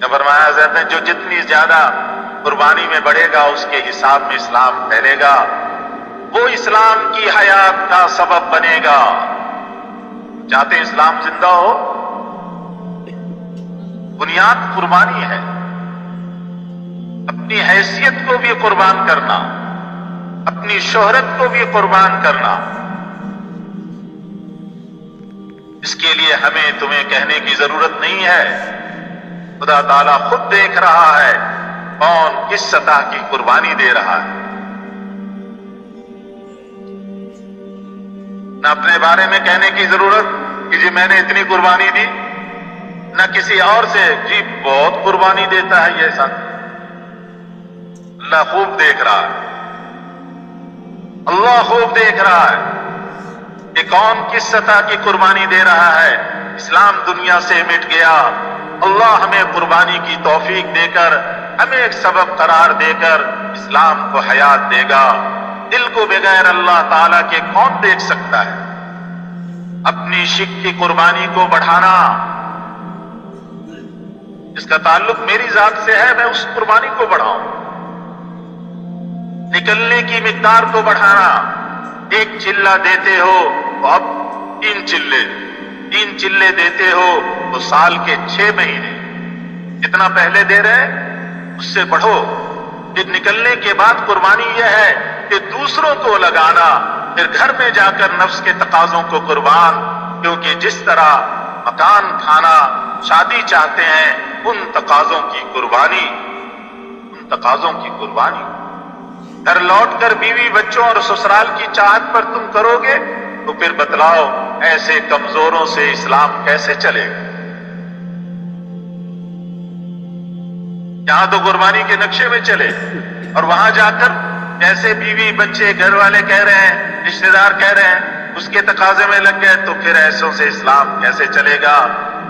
نے فرمایا حضرت نے جو جتنی زیادہ قربانی میں بڑھے گا اس کے حساب میں اسلام پھیلے گا، وہ اسلام کی حیات کا سبب بنے گا۔ چاہتے ہیں اسلام زندہ ہو؟ بنیاد قربانی ہے، اپنی حیثیت کو بھی قربان کرنا، اپنی شہرت کو بھی قربان کرنا۔ اس کے لیے ہمیں تمہیں کہنے کی ضرورت نہیں ہے، خدا تعالیٰ خود دیکھ رہا ہے کون کس سطح کی قربانی دے رہا ہے۔ نہ اپنے بارے میں کہنے کی ضرورت کہ جی میں نے اتنی قربانی دی، نہ کسی اور سے جی بہت قربانی دیتا ہے یہ ساتھ۔ اللہ خوب دیکھ رہا ہے، اللہ خوب دیکھ رہا ہے کہ کون کس سطح کی قربانی دے رہا ہے۔ اسلام دنیا سے مٹ گیا، اللہ ہمیں قربانی کی توفیق دے کر، ہمیں ایک سبب قرار دے کر اسلام کو حیات دے گا۔ دل کو بغیر اللہ تعالیٰ کے کون دیکھ سکتا ہے؟ اپنی شک کی قربانی کو بڑھانا، اس کا تعلق میری ذات سے ہے، میں اس قربانی کو بڑھاؤں۔ نکلنے کی مقدار کو بڑھانا، ایک چلہ دیتے ہو تو اب 3 چلے دیتے ہو تو سال کے 6 مہینے جتنا پہلے دے رہے اس سے بڑھو۔ پھر نکلنے کے بعد قربانی یہ ہے کہ دوسروں کو لگانا، پھر گھر میں جا کر نفس کے تقاضوں کو قربان، کیونکہ جس طرح مکان کھانا شادی چاہتے ہیں ان تقاضوں کی قربانی، گھر لوٹ کر بیوی بچوں اور سسرال کی چاہت پر تم کرو گے تو پھر بتلاؤ ایسے کمزوروں سے اسلام کیسے چلے گا؟ یہاں تو قربانی کے نقشے میں چلے، اور وہاں جا کر جیسے بیوی بچے گھر والے کہہ رہے ہیں، رشتہ دار کہہ رہے ہیں، اس کے تقاضے میں لگ گئے تو پھر ایسوں سے اسلام کیسے چلے گا؟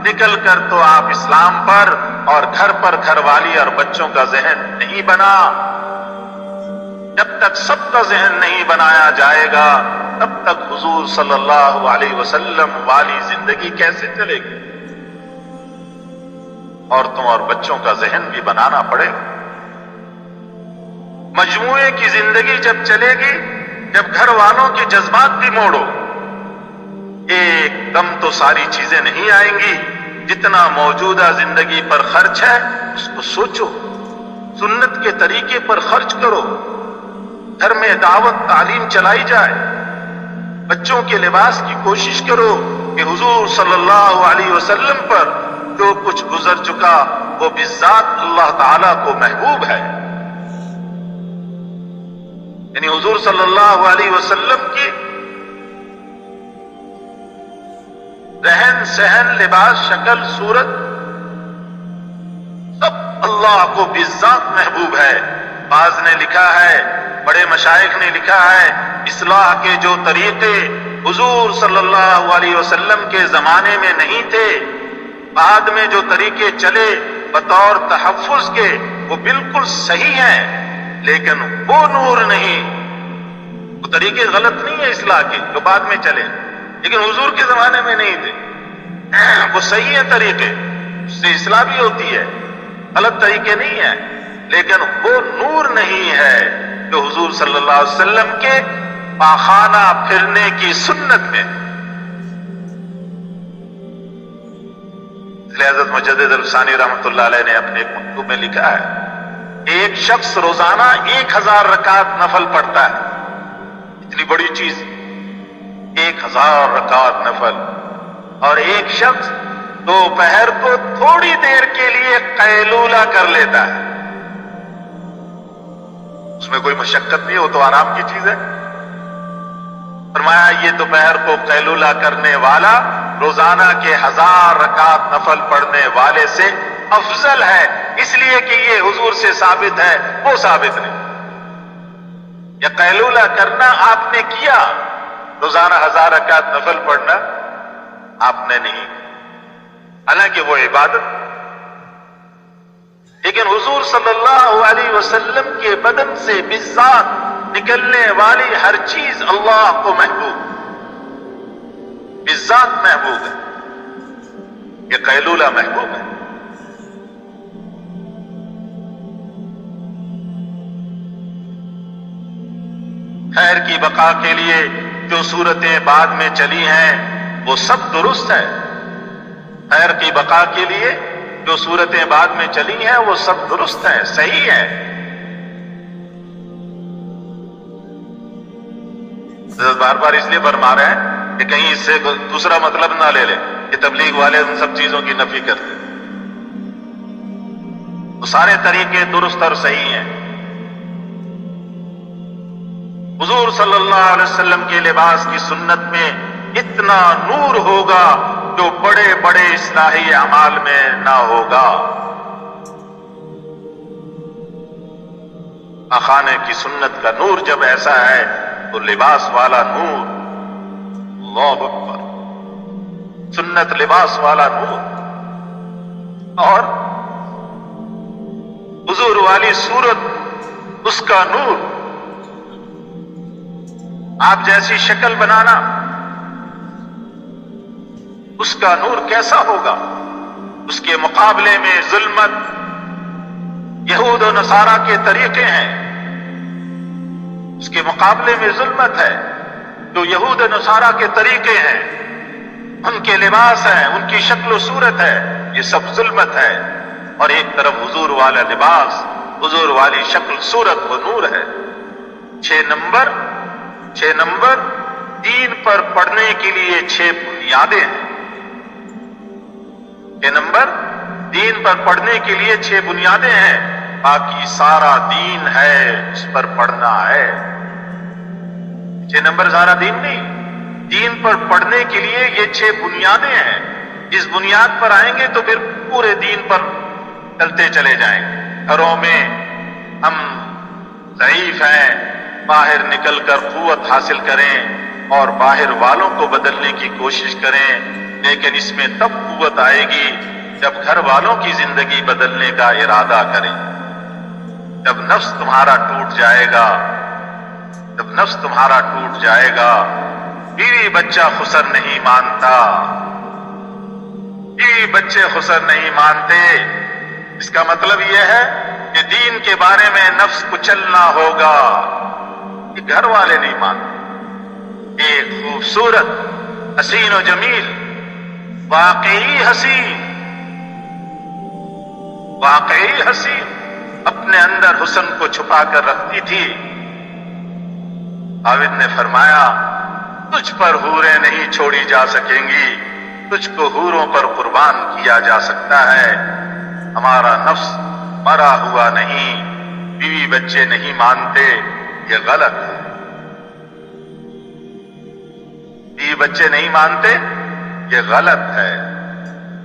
نکل کر تو آپ اسلام پر اور گھر پر گھر والی اور بچوں کا ذہن نہیں بنا۔ جب تک سب کا ذہن نہیں بنایا جائے گا تب تک حضور صلی اللہ علیہ وسلم والی زندگی کیسے چلے گی؟ عورتوں اور بچوں کا ذہن بھی بنانا پڑے گا۔ مجموعے کی زندگی جب چلے گی، جب گھر والوں کے جذبات بھی موڑو، ایک دم تو ساری چیزیں نہیں آئیں گی۔ جتنا موجودہ زندگی پر خرچ ہے اس کو سوچو، سنت کے طریقے پر خرچ کرو، گھر میں دعوت تعلیم چلائی جائے، بچوں کے لباس کی کوشش کرو کہ حضور صلی اللہ علیہ وسلم پر جو کچھ گزر چکا وہ بالذات اللہ تعالیٰ کو محبوب ہے۔ یعنی حضور صلی اللہ علیہ وسلم کی رہن سہن، لباس، شکل، صورت سب اللہ کو بالذات محبوب ہے۔ بعض نے لکھا ہے، بڑے مشائخ نے لکھا ہے، اصلاح کے جو طریقے حضور صلی اللہ علیہ وسلم کے زمانے میں نہیں تھے، بعد میں جو طریقے چلے بطور تحفظ کے وہ بالکل صحیح ہیں، لیکن وہ نور نہیں، وہ طریقے غلط نہیں ہیں اصلاح کے جو بعد میں چلے، لیکن حضور کے زمانے میں نہیں تھے، وہ صحیح ہیں طریقے، اس سے اصلاح بھی ہوتی ہے، غلط طریقے نہیں ہیں، لیکن وہ نور نہیں ہے جو حضور صلی اللہ علیہ وسلم کے پاخانہ پھرنے کی سنت میں۔ حضرت مجدد الثانی رحمۃ اللہ علیہ نے اپنے ایک مکتوب میں لکھا ہے، ایک شخص روزانہ 1000 رکعت نفل پڑھتا ہے، اتنی بڑی چیز 1000 رکعت نفل، اور ایک شخص دوپہر کو تھوڑی دیر کے لیے قیلولہ کر لیتا ہے، اس میں کوئی مشقت نہیں، وہ تو آرام کی چیز ہے۔ فرمایا یہ دوپہر کو قیلولہ کرنے والا روزانہ کے 1000 رکعت نفل پڑھنے والے سے افضل ہے، اس لیے کہ یہ حضور سے ثابت ہے، وہ ثابت نہیں۔ یہ قیلولہ کرنا آپ نے کیا، روزانہ 1000 رکعت نفل پڑھنا آپ نے نہیں، حالانکہ وہ عبادت، لیکن حضور صلی اللہ علیہ وسلم کے بدن سے بالذات نکلنے والی ہر چیز اللہ کو محبوب، بالذات محبوب ہے، یہ قیلولہ محبوب ہے۔ خیر کی بقا کے لیے جو صورتیں بعد میں چلی ہیں وہ سب درست ہے. خیر کی بقا کے لیے جو صورتیں بعد میں چلی ہیں وہ سب درست ہیں، صحیح ہے. بار بار اس لیے فرما رہے ہیں کہ کہیں اس سے دوسرا مطلب نہ لے لیں کہ تبلیغ والے ان سب چیزوں کی نفی کرتے. وہ سارے طریقے درست اور صحیح ہیں. حضور صلی اللہ علیہ وسلم کے لباس کی سنت میں اتنا نور ہوگا جو بڑے بڑے اصلاحی اعمال میں نہ ہوگا. خانے کی سنت کا نور جب ایسا ہے تو لباس والا نور، اللہ اکبر، سنت لباس والا نور. اور حضور والی صورت، اس کا نور. آپ جیسی شکل بنانا، اس کا نور کیسا ہوگا؟ اس کے مقابلے میں ظلمت، یہود و نصارہ کے طریقے ہیں. اس کے مقابلے میں ظلمت ہے. جو یہود و نصارہ کے طریقے ہیں، ان کے لباس ہیں، ان کی شکل و صورت ہے، یہ سب ظلمت ہے. اور ایک طرف حضور والا لباس، حضور والی شکل صورت، وہ نور ہے. 6 نمبر دین پر پڑھنے کے لیے 6 بنیادیں ہیں. 6 نمبر دین پر پڑھنے کے لیے 6 بنیادیں ہیں. باقی سارا دین ہے، اس پر پڑھنا ہے. 6 نمبر سارا دین نہیں. دین پر پڑھنے کے لیے یہ 6 بنیادیں ہیں. اس بنیاد پر آئیں گے تو پھر پورے دین پر چلتے چلے جائیں گے. گھروں میں ہم ضعیف ہیں، باہر نکل کر قوت حاصل کریں اور باہر والوں کو بدلنے کی کوشش کریں. لیکن اس میں تب قوت آئے گی جب گھر والوں کی زندگی بدلنے کا ارادہ کریں. جب نفس تمہارا ٹوٹ جائے گا، جب نفس تمہارا ٹوٹ جائے گا. بیوی بچہ خسر نہیں مانتا، بیوی بچے خسر نہیں مانتے. اس کا مطلب یہ ہے کہ دین کے بارے میں نفس کچلنا ہوگا. یہ گھر والے نہیں مانتے. ایک خوبصورت، حسین و جمیل، واقعی حسین، واقعی حسین اپنے اندر حسن کو چھپا کر رکھتی تھی. عابد نے فرمایا تجھ پر حوریں نہیں چھوڑی جا سکیں گی، تجھ کو حوروں پر قربان کیا جا سکتا ہے. ہمارا نفس مرا ہوا نہیں، بیوی بچے نہیں مانتے، یہ غلط ہے. بیوی بچے نہیں مانتے، یہ غلط ہے.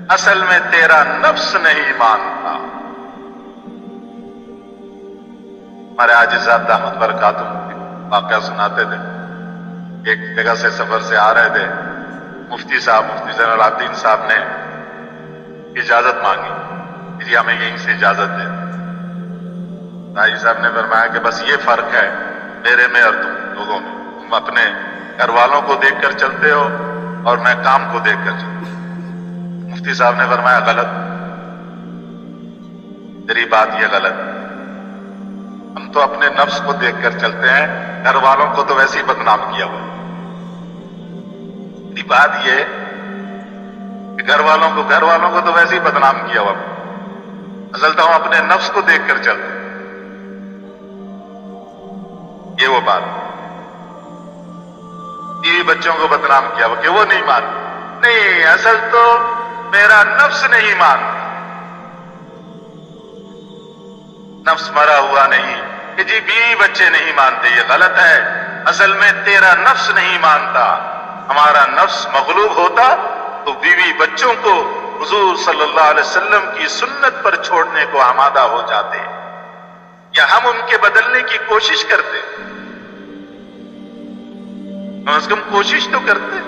اصل میں تیرا نفس نہیں مانتا. ہمارے حاجی صاحب دامت برکاتہم واقعہ سناتے تھے. ایک جگہ سے سفر سے آ رہے تھے. مفتی صاحب، مفتی زین العابدین صاحب نے اجازت مانگی کہ جی ہمیں یہیں سے اجازت دے. حاجی صاحب نے فرمایا کہ بس یہ فرق ہے میرے میں اور تم لوگوں میں، تم اپنے گھر والوں کو دیکھ کر چلتے ہو اور میں کام کو دیکھ کر چلتا ہوں. مفتی صاحب نے فرمایا غلط، تیری بات یہ غلط. ہم تو اپنے نفس کو دیکھ کر چلتے ہیں، گھر والوں کو تو ویسے ہی بدنام کیا ہوا. تیری بات یہ کہ گھر والوں کو تو ویسے ہی بدنام کیا ہوا. اصل تو ہم اپنے نفس کو دیکھ کر چلتے ہیں. یہ وہ بات. بیوی بچوں کو بدنام کیا ہوا کہ وہ نہیں مانتے. نہیں، اصل تو میرا نفس نہیں مانتا. نفس مرا ہوا نہیں کہ جی بیوی بچے نہیں مانتے، یہ غلط ہے. اصل میں تیرا نفس نہیں مانتا. ہمارا نفس مغلوب ہوتا تو بیوی بچوں کو حضور صلی اللہ علیہ وسلم کی سنت پر چھوڑنے کو آمادہ ہو جاتے، یا ہم ان کے بدلنے کی کوشش کرتے. کم از کم کوشش تو کرتے.